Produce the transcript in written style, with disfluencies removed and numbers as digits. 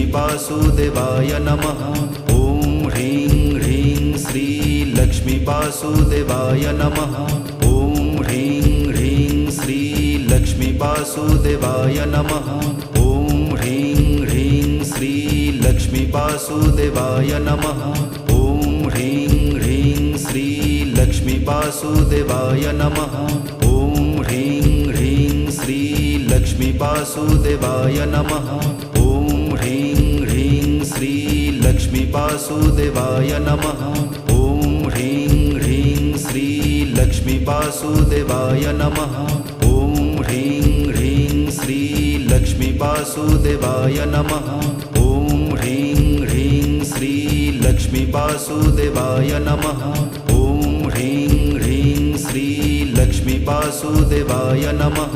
लक्ष्मीवासुदेवाय नमः। ॐ ह्रीं ह्रीं श्री लक्ष्मीवासुदेवाय नमः। ॐ ह्रीं ह्रीं श्री लक्ष्मीवासुदेवाय नमः। ॐ ह्रीं ह्रीं श्री लक्ष्मीवासुदेवाय नमः। ॐ ह्रीं ह्रीं श्री लक्ष्मीवासुदेवाय नमः। ॐ ह्रीं ह्रीं श्री लक्ष्मीवासुदेवाय नमः। ॐ ह्रीं ह्रीं श्री लक्ष्मीवासुदेवाय नमः। ॐ ह्रीं ह्रीं श्री लक्ष्मीवासुदेवाय नमः। ॐ ह्रीं ह्रीं श्री लक्ष्मीवासुदेवाय नमः। ॐ ह्रीं ह्रीं श्री लक्ष्मीवासुदेवाय नमः। ॐ ह्रीं ह्रीं श्री लक्ष्मीवासुदेवाय नमः।